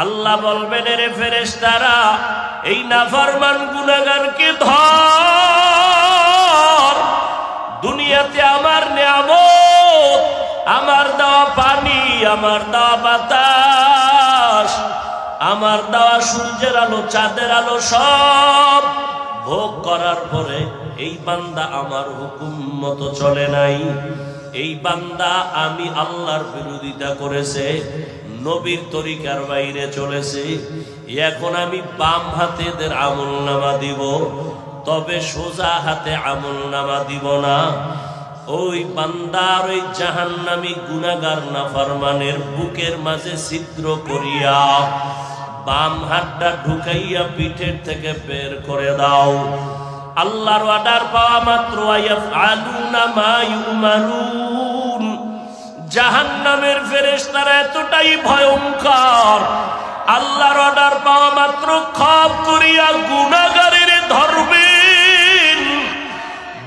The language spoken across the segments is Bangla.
আল্লাহ বলবেন, এরে ফেরেশতারা, এই নাফরমান গুনাহগারকে ধর। দুনিয়াতে আমার নিয়ামত, আমার দেওয়া পানি, আমার দেওয়া বাতাস, আমার দেওয়া সূর্যের আলো, চাঁদের আলো সব ভোগ করার পরে এই বান্দা আমার হুকুম মতো চলে নাই। এই বান্দা আমি আল্লাহর বিরোধিতা করেছে, নবীর তরিকার বাইরে চলেছে। এখন আমি বাম হাতে এদের আমলনামা দিব, তবে সোজা হাতে আমলনামা দিব না। ওই বান্দার ওই জাহান্নামী গুনাহগার নাফরমানের বুকের মাঝে ছিদ্র করিয়া বাম হাতটা ঢুকাইয়া পিঠের থেকে বের করে দাও। আল্লাহর অর্ডার পাওয়া মাত্র ইয়াফআলুনা মা ইউমারুন। জাহান্নামের ফেরেশতারা এতটাই ভয়ঙ্কর, আল্লাহর অর্ডার পাওয়া মাত্র খপ করিয়া গুনাহগারের ধরবেন,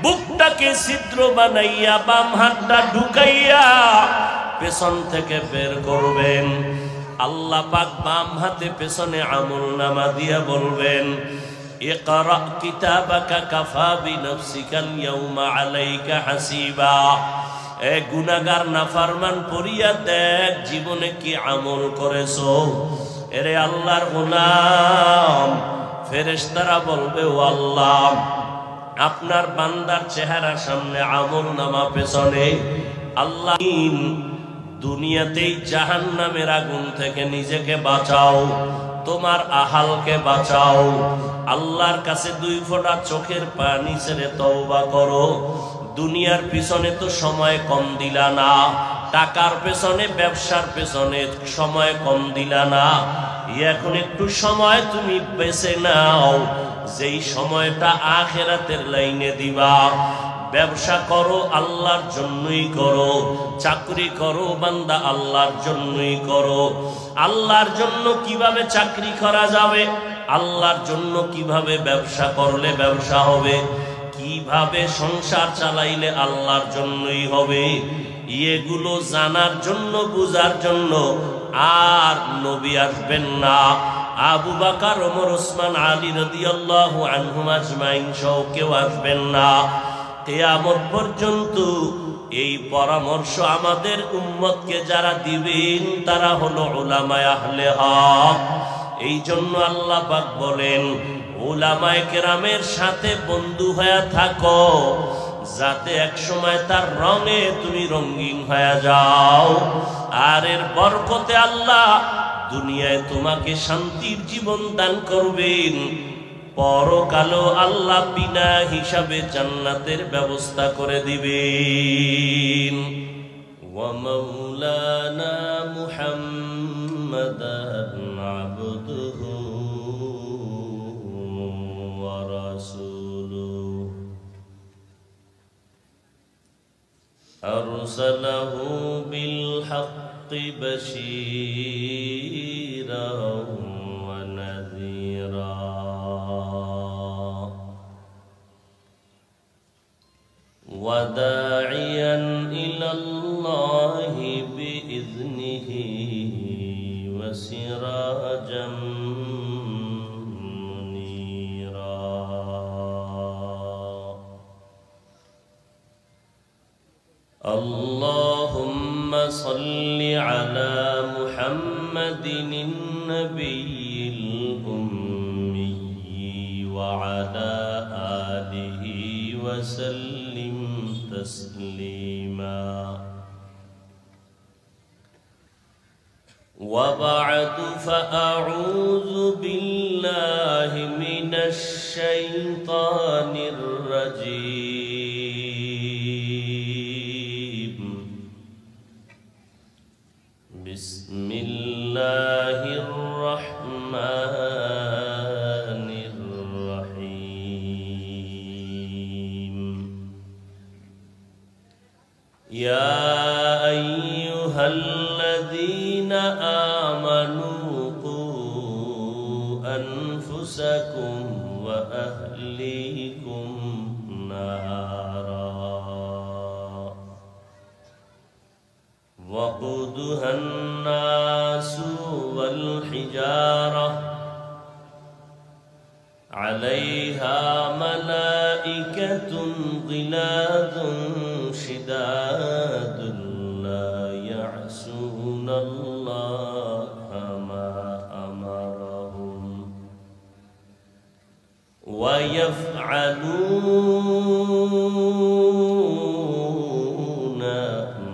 বুকটাকে ছিদ্র বানাইয়া বাম হাতটা ঢুকাইয়া পেছন থেকে বের করবেন। আল্লাহ পাক বাম হাতে পেছনে আমলনামা দিয়া বলবেন, ইকরা কিতাবাকা কাফা বিনফসিকাল ইয়াউমা আলাইকা হাসিবা। এ গুনাহগার নাফরমান পড়িয়া দেখ জীবনে কি আমল করেছো। এরে আল্লাহর গোলাম, ফেরেশতারা বলবে, ও আল্লাহ, আপনার বান্দার চেহারার সামনে আমলনামা পেছনে। আল্লাহ, দুনিয়াতেই জাহান্নামের আগুন থেকে নিজেকে বাঁচাও, তোমার আহালকে বাঁচাও। আল্লাহর কাছে 2 ফোঁটা চোখের পানি ছেড়ে তওবা করো। দুনিয়ার পিছনে তো সময় কম দিলা না, টাকার পেছনে, ব্যবসার পেছনে সময় কম দিলা না। এখন একটু সময় তুমি বেছে নাও, যেই সময়টা আখিরাতের লাইনে দিবা। ব্যবসা করো, আল্লাহর জন্যই করো। চাকরি করো বান্দা, আল্লাহর জন্যই করো। আল্লাহর জন্য কিভাবে চাকরি করা যাবে, আল্লাহর জন্য কিভাবে ব্যবসা করলে ব্যবসা হবে, কিভাবে সংসার চালাইলে আল্লাহর জন্যই হবে, এগুলো জানার জন্য, বুঝার জন্য আর নবী আসবেন না। আবু বকর, ওমর, ওসমান, আলী রাদিয়াল্লাহু আনহুম আজমাইন সহ কেউ আসবেন না। কিয়ামত পর্যন্ত এই পরামর্শ আমাদের উম্মতকে যারা দিবেন তারা হলো উলামায়ে আহলে হক। এই জন্য আল্লাহ পাক বলেন, উলামায়ে কেরামের সাথে বন্ধু হয়ে থাকো, যাতে এক সময় তার রঙে তুমি রঙিন হয়ে যাও। আর এর বরকতে আল্লাহ দুনিয়ায় তোমাকে শান্তির জীবন দান করবেন, পরকালও আল্লাহ বিনা হিসাবে জান্নাতের ব্যবস্থা করে দিবেন। ওয়া মাওলানা মুহাম্মাদান আবদুহু ওয়া রাসূলুহু আরসালাহু বিল হাক্কি বাশীরাও ওয়া নাযীরা وداعيا إلى الله بإذنه وسراجا منيرا اللهم صل على محمد النبي الأمي وعلى آله وسلم تسليما وبعد فأعوذ بالله من الشيطان الرجيم بسم الله الرحمن الرحيم يا أيها الذين آمنوا قوا أنفسكم وأهليكم نارا وقودها الناس والحجارة حجارة عليها ملائكة غلاظ شداد لا يعصون الله ما أمرهم ويفعلون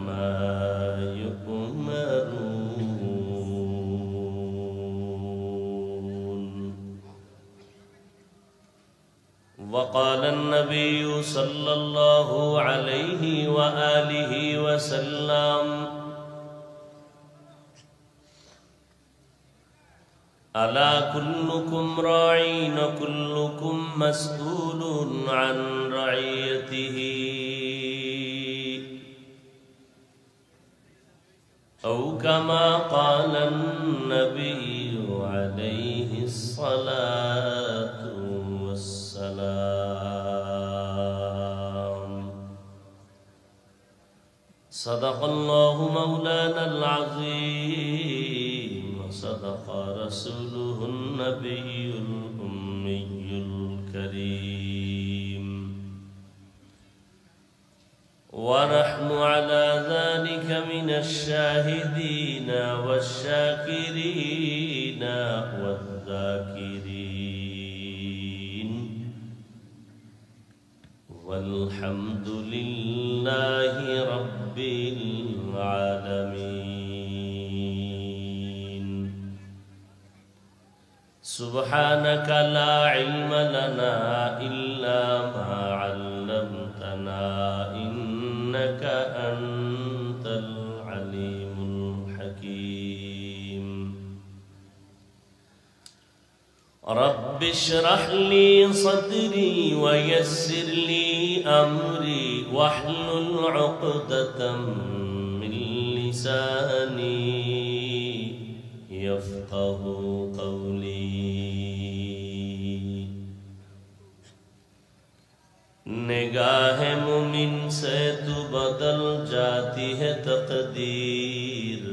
ما يؤمرون. وقال النبي صلى الله عليه وآله وسلم: ألا كلكم راعٍ وكلكم مسؤول عن رعيته، أو كما قال النبي عليه الصلاة والسلام. صدق الله مولانا العظيم وصدق رسوله النبي الأمي الكريم، ونحن على ذلك من الشاهدين والشاكرين والذاكرين، والحمد لله رب العالمين. سبحانك لا علم لنا إلا ما علمتنا إنك أنت العليم الحكيم. رب اشرح لي صدري ويسر لي أمري واحلل عقدة من لساني يفقه قولي. निगाह मुमिन से तू बदल जाती है तकदीर,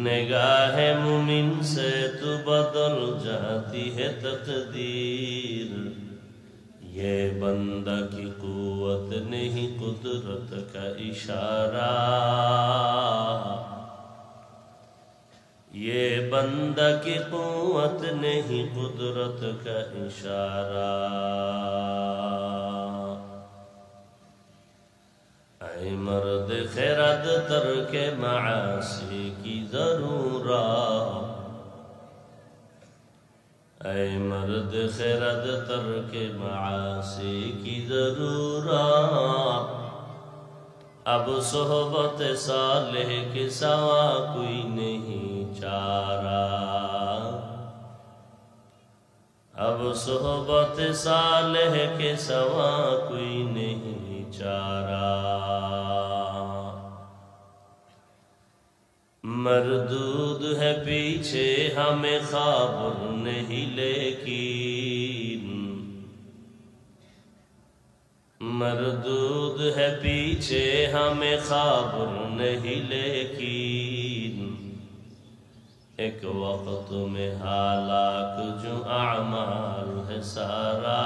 निगाह मुमिन से तू बदल जाती है तकदीर। ये बंदा की कुव्वत नहीं कुदरत का इशारा, ये बंदा की कुव्वत नहीं कुदरत का इशारा। ऐ मर्द खैरत तरके मासी की ज़रूरत, ऐ मर्द खैरत तरके मासी की ज़रूरत। अब सोहबत सालेह के सवा कोई नहीं चारा, अब सोहबत सालेह के सवा कोई नहीं चारा। मरदूद है पीछे हमें खबर नहीं लेकिन, मरदूद है पीछे हमें खबर नहीं लेकिन। एक वक्त में हालाक जो अमाल है सारा,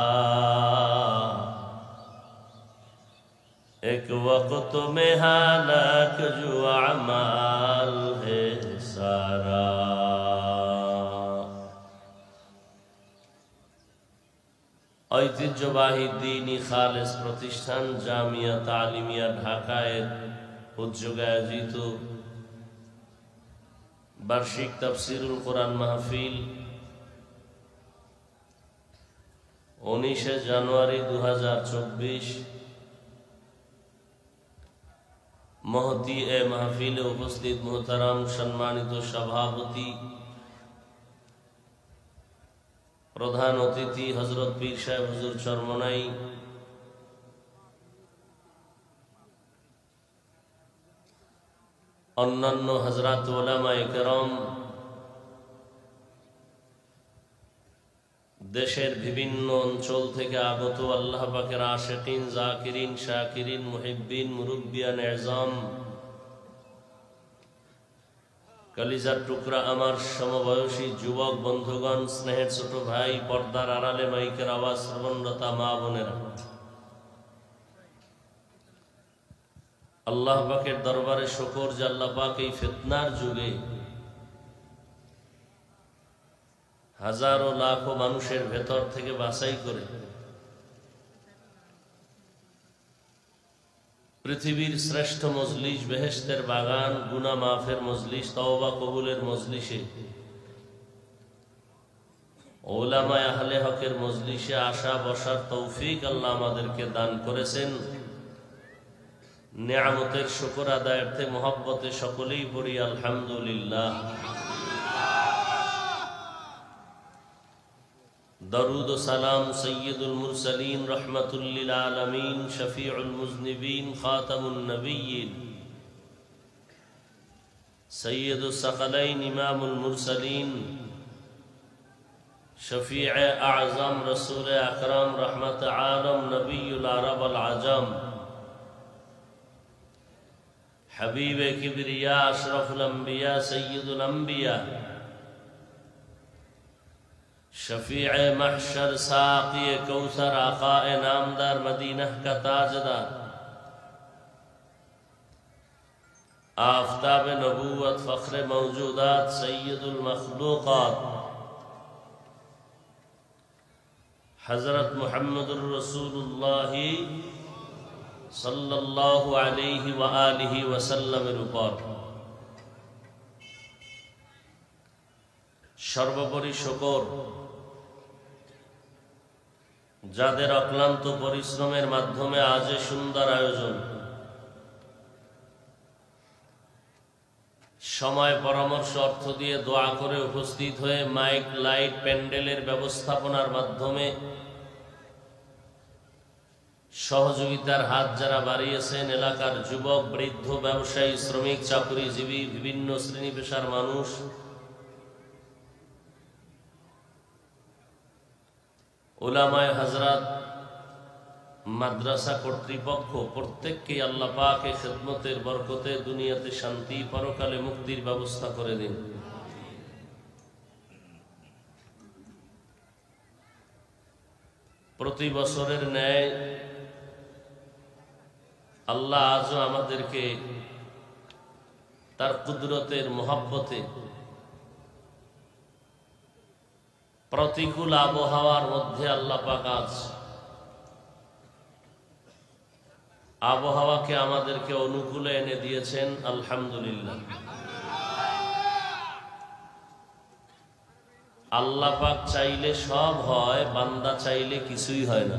एक वक्त में हालाक जो अमाल है सारा। ঐতিহ্যবাহী দ্বীনি খালেস প্রতিষ্ঠান জামিয়া তালিমিয়া ঢাকায় উদ্যোগে আয়োজিত বার্ষিক তাফসীরুল কোরআন মাহফিল 19 জানুয়ারি 2024 महती ए महफिल उपस्थित मोहतरम सम्मानित सभापति प्रधान अतिथि हजरत पीर साहेब हुजूर चरमनाई, अन्यान्य हजरात उलामाए केराम, देशेर विभिन्न अंचल थेके आगत आल्लाह पाकेर आशिकीन जाकिरिन शाकिरिन मुहिब्बिन मुरुब्बियान एजाम কলিজার টুকরা আমার সমবয়সী যুবক বন্ধুগণ, স্নেহের ছোট ভাই, পর্দার আড়ালে মাইকের আওয়াজ শ্রবণরতা মা বোনেরা, আল্লাহ পাকের দরবারে শুকর যে আল্লাহ পাক এই ফিতনার যুগে হাজারো লাখো মানুষের ভেতর থেকে বাছাই করে পৃথিবীর শ্রেষ্ঠ মজলিস, বেহেশতের বাগান, গুনাহ মাফের মজলিস, তওবা কবুলের মজলিসে, উলামায়ে আহলে হকের মজলিসে আসা বসার তৌফিক আল্লাহ আমাদেরকে দান করেছেন। নিয়ামতের শুকর আদায়ার্থে মহব্বতে সকলেই পড়ি আলহামদুলিল্লাহ। দরুদ ও সালাম সৈয়দুল মুরসালিন রহমাতুল লিল আলামিন শফিউল মুজনিবিন খাতামুন নবিয়্যিন সৈয়দুস সাকালাইন ইমামুল মুরসালিন শফিয়ে আযম রাসূল আকরাম রহমত আলম নবিয়ুল আরব আল আজম হাবিবে কিবরিয়া আশরাফুল আম্বিয়া সৈয়দুল আম্বিয়া शफीअ महशर साक़ी कौसर आक़ाए नामदार मदीना का ताजदार आफ़ताब नबूवत फ़ख्र मौजूदात सय्यदुल मखलूक़ात हज़रत मुहम्मदुर रसूलुल्लाह सल्लल्लाहु अलैहि व आलिहि वसल्लमेर उपর সর্বোপরি শুকর, যাদের অক্লান্ত পরিশ্রমের মাধ্যমে আজ সুন্দর আয়োজন, সময়, পরামর্শ, অর্থ দিয়ে দোয়া করে উপস্থিত হয়ে মাইক, লাইট, প্যান্ডেলের ব্যবস্থাপনার মাধ্যমে সহযোগিতার হাত যারা বাড়িয়েছেন, এলাকার যুবক, বৃদ্ধ, ব্যবসায়ী, শ্রমিক, চাকরিজীবী, বিভিন্ন শ্রেণী পেশার মানুষ, উলামায়ে হযরত, মাদ্রাসা কর্তৃপক্ষ, প্রত্যেককে আল্লাহ পাক এই খিদমতের বরকতে দুনিয়াতে শান্তি, পরকালে মুক্তির ব্যবস্থা করে দিন। প্রতি বছরের ন্যায় আল্লাহ আজও আমাদেরকে তার কুদরতের মহব্বতে প্রতিকূল আবহাওয়ার মধ্যে আল্লাহ পাক আজ আবহাওয়াকে আমাদেরকে অনুকূলে এনে দিয়েছেন, আলহামদুলিল্লাহ। আল্লাহ পাক চাইলে সব হয়, বান্দা চাইলে কিছুই হয় না।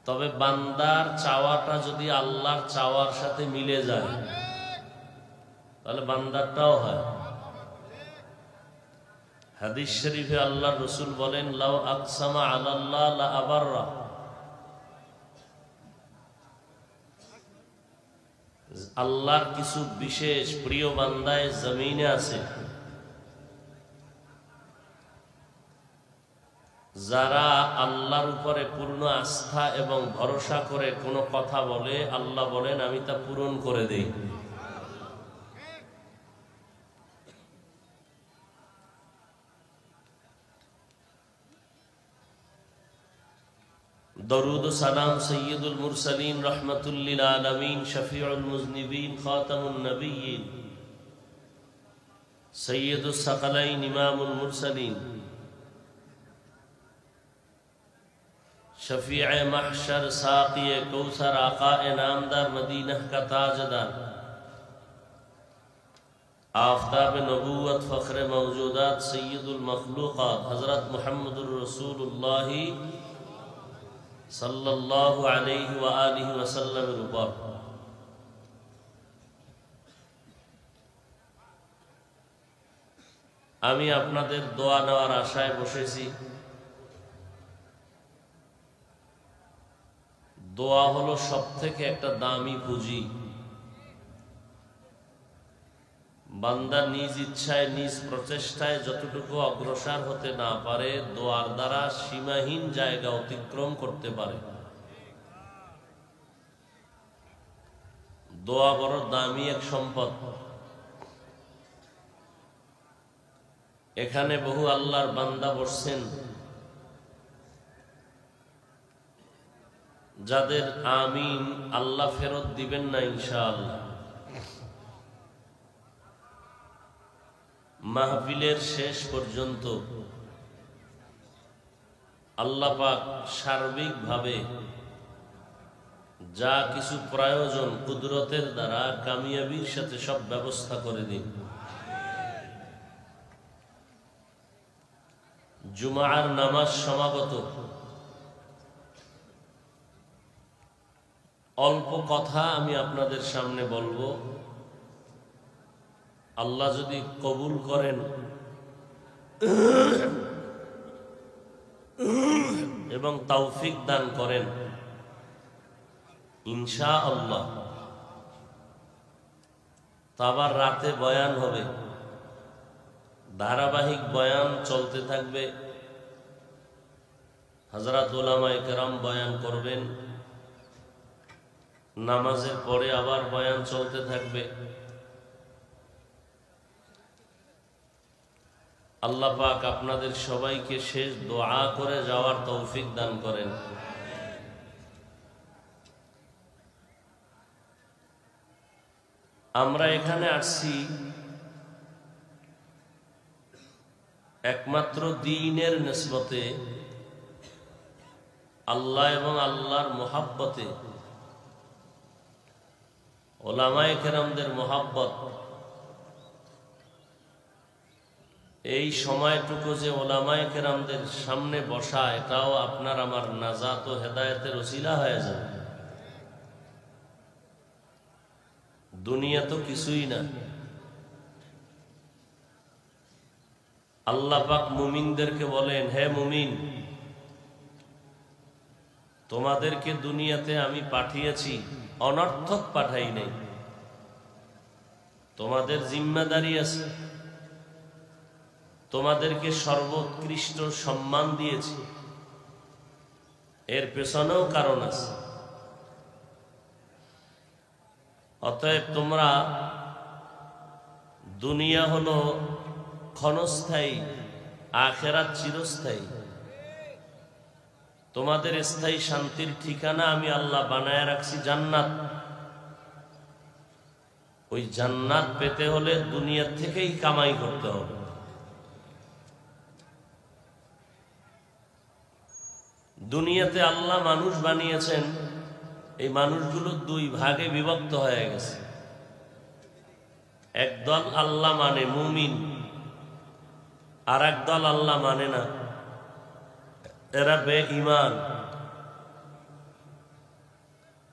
তবে বান্দার চাওয়াটা যদি আল্লাহর চাওয়ার সাথে মিলে যায় তাহলে বান্দারটাও হয়। হাদিস শরীফে আল্লাহর রাসূল বলেন, লাউ আকসামা আলাল্লাহ লা আবাররা, আল্লাহর কিছু বিশেষ প্রিয় বান্দায় জমিনে আছে যারা আল্লাহর উপরে পূর্ণ আস্থা এবং ভরসা করে কোনো কথা বলে, আল্লাহ বলেন আমি তা পূরণ করে দেই। दरूद सलाम सैयदुल मुरसलीन रहमतुल लिल आलमीन शफीउल मुज़निबीन खातमुन नबिय्यीन सैयदुस सकलैन इमामुल मुरसलीन शफीअ महशर साक़ी कौसर आक़ाए नामदार मदीना का ताजदार आफ़ताब नबूवत फ़ख्र मौजूदात सय्यदुल मखलूक़ात हज़रत मुहम्मदुर रसूलुल्लाह সাল্লাল্লাহু আলাইহি ওয়া আলিহি ওয়াসাল্লামের উপর আমি আপনাদের দোয়া নেওয়ার আশায় বসেছি। দোয়া হলো সবথেকে একটা দামি পুঁজি। বান্দা নিজ ইচ্ছায়, নিজ প্রচেষ্টায় যতটুকু অগ্রসর হতে না পারে, দোয়ার দ্বারা সীমাহীন জায়গা অতিক্রম করতে পারে। দোয়া বড় দামি এক সম্পদ। এখানে বহু আল্লাহর বান্দা বসছেন যাদের আমিন আল্লাহ ফেরত দিবেন না ইনশাআল্লাহ। মাহফিলের শেষ পর্যন্ত আল্লাহ পাক সার্বিকভাবে যা কিছু প্রয়োজন কুদরতের দ্বারা কামিয়াবির সাথে সব ব্যবস্থা করে দিন। জুমার নামাজ সমাগত, অল্প কথা আমি আপনাদের সামনে বলবো। আল্লাহ যদি কবুল করেন এবং তৌফিক দান করেন ইনশাআল্লাহ, আবার রাতে বয়ান হবে, ধারাবাহিক বয়ান চলতে থাকবে। হযরত উলামায়ে কেরাম বয়ান করবেন, নামাজের পরে আবার বয়ান চলতে থাকবে। আল্লাহ পাক আপনাদের সবাইকে শেষ দোয়া করে যাওয়ার তৌফিক দান করেন। আমরা এখানে আসছি একমাত্র দ্বীনের নিসবতে, আল্লাহ এবং আল্লাহর মুহাব্বতে, উলামায়ে কেরামদের মুহাব্বত। এই সময়টুকু যে উলামায়ে কেরামদের সামনে বসা, এটাও আপনার আমার নাজাত ও হেদায়েতের ওসিলা হয়ে যাবে। দুনিয়া তো কিছুই না। আল্লাহ পাক মুমিনদেরকে বলেন, হে মুমিন, তোমাদেরকে দুনিয়াতে আমি পাঠিয়েছি, অনর্থক পাঠাই নাই। তোমাদের জিম্মাদারি আছে, তোমাদেরকে সর্বোৎকৃষ্ট সম্মান দিয়েছি, এর পেছনেও কারণ আছে। অতএব তোমরা, দুনিয়া হলো ক্ষণস্থায়ী, আখিরাত চিরস্থায়ী। তোমাদের স্থায়ী শান্তির ঠিকানা আমি আল্লাহ বানায় রাখছি জান্নাত। ওই জান্নাত পেতে হলে দুনিয়া থেকেই কামাই করতে হবে। দুনিয়াতে আল্লাহ মানুষ বানিয়েছেন, এই মানুষগুলো দুই ভাগে বিভক্ত হয়ে গেছে। একদল আল্লাহ মানে মুমিন, আর একদল আল্লাহ মানে না, এরা বেঈমান।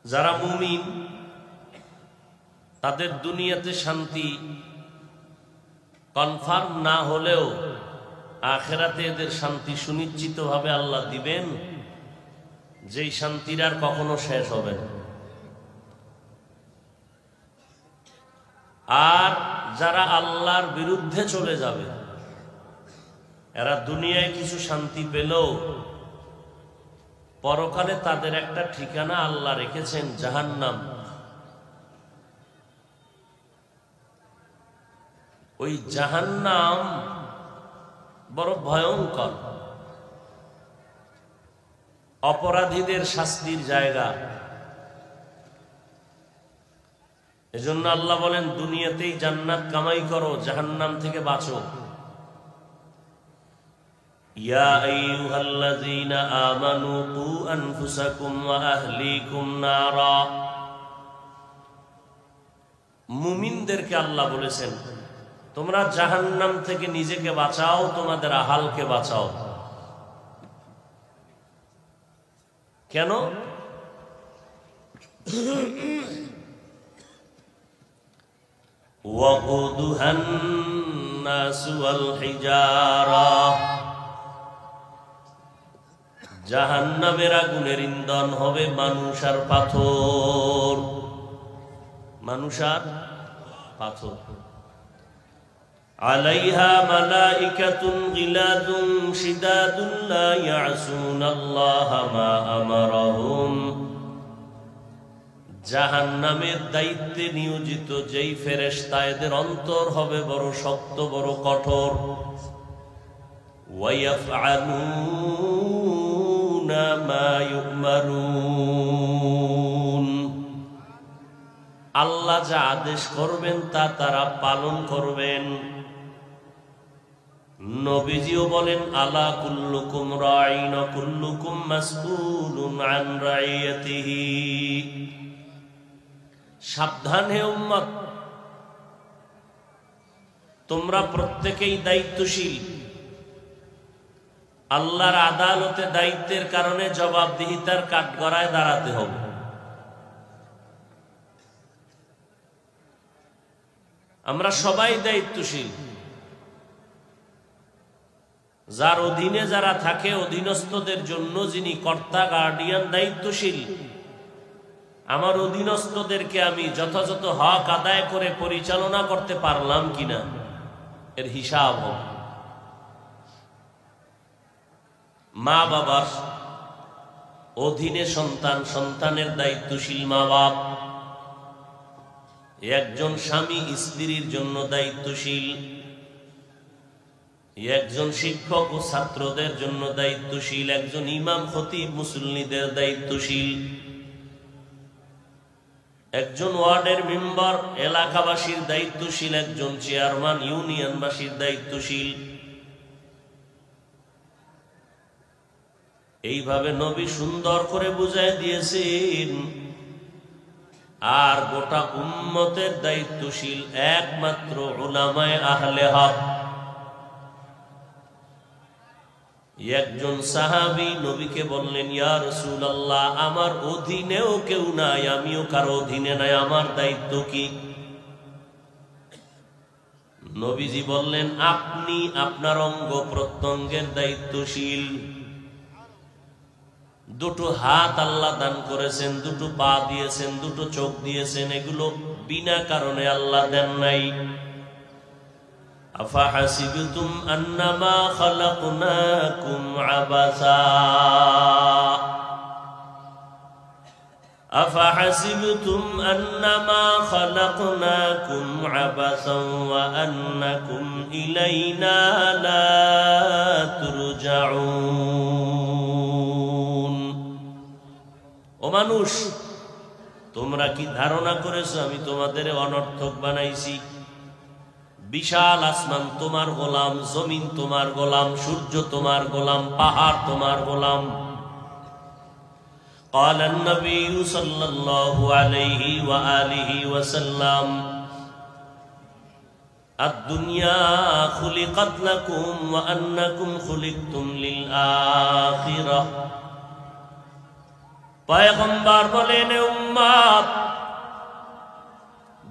যারা মুমিন তাদের দুনিয়াতে শান্তি কনফার্ম না হলেও আখিরাতে এদের শান্তি সুনিশ্চিতভাবে আল্লাহ দিবেন, যেই শান্তির আর কখনো শেষ হবে না। আর যারা আল্লাহর বিরুদ্ধে চলে যাবে, এরা দুনিয়ায় কিছু শান্তি পেলেও পরকালে তাদের একটা ঠিকানা আল্লাহ রেখেছেন, জাহান্নাম। ওই জাহান্নাম বড় ভয়ঙ্কর, অপরাধীদের শাস্তির জায়গা। এজন্য আল্লাহ বলেন, দুনিয়াতেই জান্নাত কামাই করো, জাহান্নাম থেকে বাঁচো। ইয়া আইয়ুহাল্লাযীনা আমানু কু আনফুসাকুম ওয়া আহলিকুম নারা। মুমিনদেরকে আল্লাহ বলেছেন, তোমরা জাহান্নাম থেকে নিজেকে বাঁচাও, তোমাদের আহালকে বাঁচাও। কেন? ওয়াকুদুহান নাসু ওয়াল হিজারা। জাহান্নামের আগুনের ইন্ধন হবে মানুষ আর পাথর। মানুষ আর পাথর। আলাইহা মালাইকাতুন গিলাদুন শিদাদুন লা ইয়াসুনাল্লাহা মা আমারাহুম। জাহান্নামের দায়িত্বে নিয়োজিত যেই ফেরেশতা, এদের অন্তর হবে বড় শক্ত, বড় কঠোর। ওয়ায়াফআলুনা মা ইউমারুন। আল্লাহ যা আদেশ করবেন তা তারা পালন করবেন। নবীজিও বলেন, আলা কুল্লুকুম রাঈন ওয়া কুল্লুকুম মাসউলুন আন রাইয়াতিহি। সাবধান হে উম্মত, তোমরা প্রত্যেকেই দায়িত্বশীল। আল্লাহর আদালতে দায়িত্বের কারণে জবাবদিহিতার কাঠগড়ায় দাঁড়াতে হবে। আমরা সবাই দায়িত্বশীল। যার অধীনে যারা থাকে, অধীনস্থদের জন্য যিনি কর্তা গার্ডিয়ান দায়িত্বশীল, আমার অধীনস্থদেরকে আমি যথাযথ হক আদায় করে পরিচালনা করতে পারলাম কিনা এর হিসাব হবে। মা বাবার অধীনে সন্তান, সন্তানের দায়িত্বশীল মা বাপ। একজন স্বামী স্ত্রীর জন্য দায়িত্বশীল, একজন শিক্ষক ও ছাত্রদের জন্য দায়িত্বশীল, একজন ইমাম খতিব মুসল্লিদের দায়িত্বশীল, একজন ওয়ার্ডের মেম্বার এলাকাবাসীর দায়িত্বশীল, একজন চেয়ারম্যান ইউনিয়নবাসীর দায়িত্বশীল। এইভাবে নবী সুন্দর করে বুঝাই দিয়েছেন। আর গোটা উম্মতের দায়িত্বশীল একমাত্র উলামায়ে আহলে হক। একজন সাহাবী নবীকে বললেন, ইয়া রাসূলুল্লাহ, আমার অধীনেও কেউ নাই, আমিও কারো অধীনে নাই, আমার দায়িত্ব কি? নবীজি বললেন, আপনি আপনার অঙ্গ প্রত্যঙ্গের দায়িত্বশীল। দুটো হাত আল্লাহ দান করেছেন, দুটো পা দিয়েছেন, দুটো চোখ দিয়েছেন, এগুলো বিনা কারণে আল্লাহ দেন নাই। আফাহাসিবতুম আন্নামা খালাকনাকুম আবাসা আফাহাসিবতুম আন্নামা খালাকনাকুম আবাসান ওয়া আন্নাকুম ইলাইনা লা তুরজাউন। ও মানুষ, তোমরা কি ধারণা করেছো আমি তোমাদের অনর্থক বানাইছি? বিশাল আসমান তোমার গোলাম, জমিন তোমার গোলাম, সূর্য তোমার গোলাম, পাহাড় তোমার গোলাম। قال النبي صلى الله عليه وآله وسلم الدنيا خلقت لكم وأنكم خلقتم للآخرة। পয়গম্বর বলেন, উম্মত,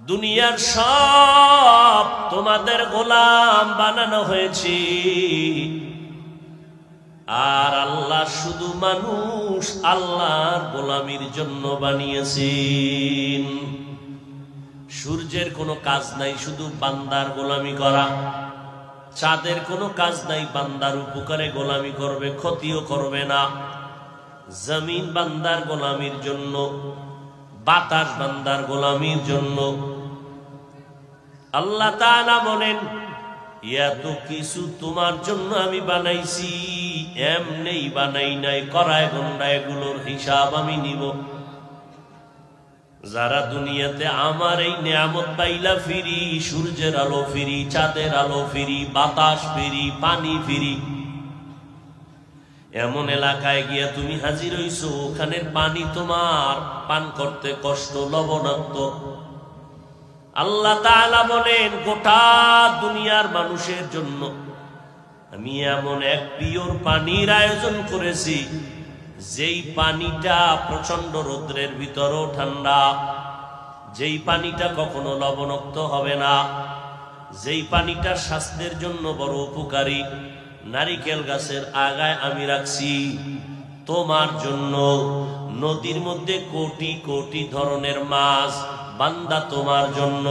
দুনিয়ার সব তোমাদের গোলাম বানানো হয়েছে, আর আল্লাহ শুধু মানুষ আল্লাহর গোলামির জন্য বানিয়েছেন। সূর্যের কোনো কাজ নাই শুধু বান্দার গোলামি করা, চাঁদের কোনো কাজ নাই বান্দার উপকারে গোলামি করবে, ক্ষতিও করবে না। জমিন বান্দার গোলামির জন্য, বাতাস বান্দার গোলামির জন্য। আল্লাহ তাআলা বলেন, এত কিছু তোমার জন্য আমি বানাইছি, এমনি বানাই নাই, করায় গন্ডায় এগুলোর হিসাব আমি নিব। যারা দুনিয়াতে আমার এই নিয়ামত পাইলা ফিরি, সূর্যের আলো ফিরি, চাঁদের আলো ফিরি, বাতাস ফিরি, পানি ফিরি, এমন এলাকায় গিয়া তুমি হাজির হইছো, ওখানের পানি তোমার পান করতে কষ্ট, লবণাক্ত। আল্লাহ তাআলা বলেন, গোটা দুনিয়ার মানুষের জন্য আমি এমন এক পিওর পানির আয়োজন করেছি, যেই পানিটা প্রচন্ড রৌদ্রের ভিতরেও ঠান্ডা, যেই পানিটা কখনো লবণাক্ত হবে না, যেই পানিটা স্বাস্থ্যের জন্য বড় উপকারী। নারিকেল গাছের আগায় আমি রাখছি তোমার জন্য। নদীর মধ্যে কোটি কোটি ধরনের মাছ, বান্দা তোমার জন্য।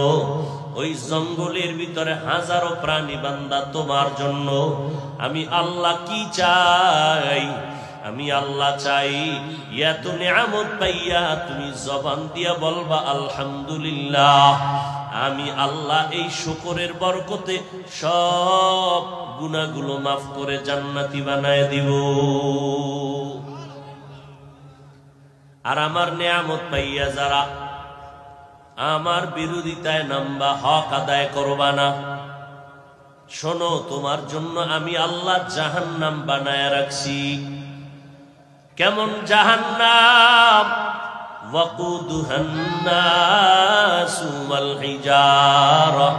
ওই জঙ্গলের ভিতরে হাজারো প্রাণী, বান্দা তোমার জন্য। আমি আল্লাহ কি চাই? আমি আল্লাহ চাই এত নিয়ামত পাইয়া তুমি জবান দিয়া বলবা আলহামদুলিল্লাহ। আমি আল্লাহ এই শুকরের বরকতে সব গুনাহগুলো মাফ করে জান্নাতি বানায় দিব। আর আমার নিয়ামত পাইয়া যারা আমার বিরোধিতায় নামবা, হক আদায় করবা না, শোনো তোমার জন্য আমি আল্লাহ জাহান্নাম বানায় রাখছি। কেমন জাহান্নাম? ওয়াকুদুহান নাসু ওয়াল হিজারা,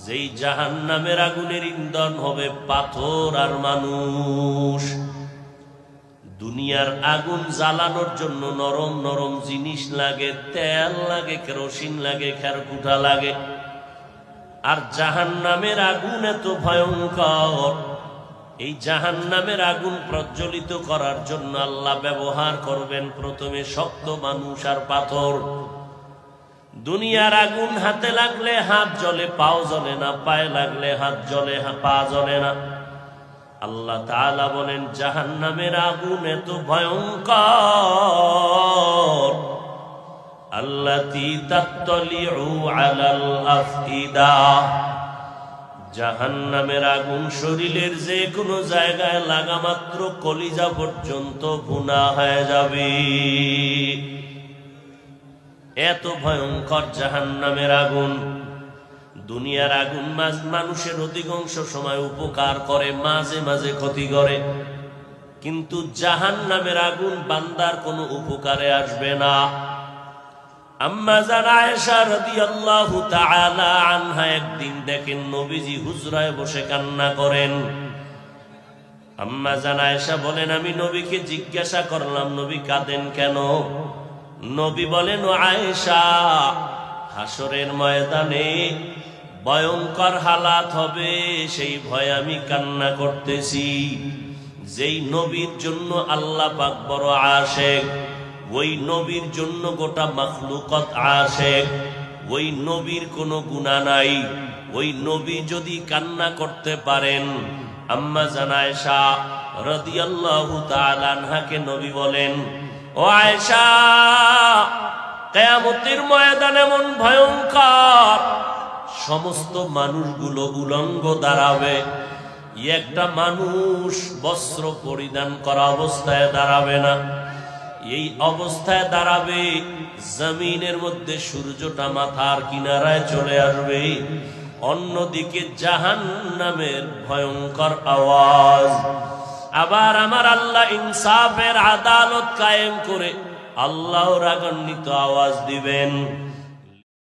যেই জাহান্নামের আগুনের ইন্ধন হবে পাথর আর মানুষ। দুনিয়ার আগুন জ্বালানোর জন্য নরম নরম জিনিস লাগে, তেল লাগে, কেরোসিন লাগে, খেরকুটা লাগে। আর জাহান্নামের আগুন এত ভয়ঙ্কর, এই জাহান্নামের আগুন প্রজ্বলিত করার জন্য আল্লাহ ব্যবহার করবেন প্রথমে শক্ত মানুষ আর পাথর। দুনিয়ার আগুন হাতে লাগলে হাত জ্বলে, পাও জ্বলে না, পায়ে লাগলে হাত জ্বলে, পা জ্বলে না। আল্লাহ তাআলা বলেন জাহান্নামের আগুন এত ভয়ঙ্কর, আল্লাতী তাত্তালিউ আলাল আফইদা, জাহান্নামের আগুন শরীরের যে কোনো জায়গায় লাগা মাত্র কলিজা পর্যন্ত ভুনা হয়ে যাবে। এত ভয়ঙ্কর জাহান্নামের আগুন। দুনিয়ার আগুন মানুষের অধিকাংশ সময় উপকার করে, মাঝে মাঝে ক্ষতি করে, কিন্তু জাহান্নামের আগুন বান্দার কোনো উপকারে আসবে না। আম্মা জান আয়েশা রাদিয়াল্লাহু তাআলা আনহা একদিন দেখেন নবীজি হুজরায় বসে কান্না করেন। আম্মা জান আয়েশা বলেন আমি নবীকে জিজ্ঞাসা করলাম নবী কাঁদেন কেন? নবী বলেন ও আয়েশা, হাসরের ময়দানে ভয়ঙ্কর হালাত হবে, সেই ভয় আমি কান্না করতেছি। যেই নবীর জন্য আল্লাহ পাক বড় আশেক, ওই নবীর জন্য গোটা মাখলুকাত আশেক, ওই নবীর কোনো গুনাহ নাই, ওই নবী যদি কান্না করতে পারেন। আম্মা জান আয়েশা রাদিয়াল্লাহু তাআলা আনহাকে নবী বলেন ও আয়েশা, কিয়ামতের ময়দান এমন ভয়ঙ্কর, সমস্ত মানুষগুলো উলঙ্গ দাঁড়াবে, একটা মানুষ বস্ত্র পরিধান করা অবস্থায় দাঁড়াবে না। এই অবস্থায় দাঁড়াবে, জমিনের মধ্যে সূর্যটা মাথার কিনারায় চলে আসবে, অন্যদিকে জাহান্নামের ভয়ঙ্কর আওয়াজ। আবার আমার আল্লাহ ইনসাফের আদালত কায়েম করে আল্লাহ রাগান্বিত আওয়াজ দিবেন।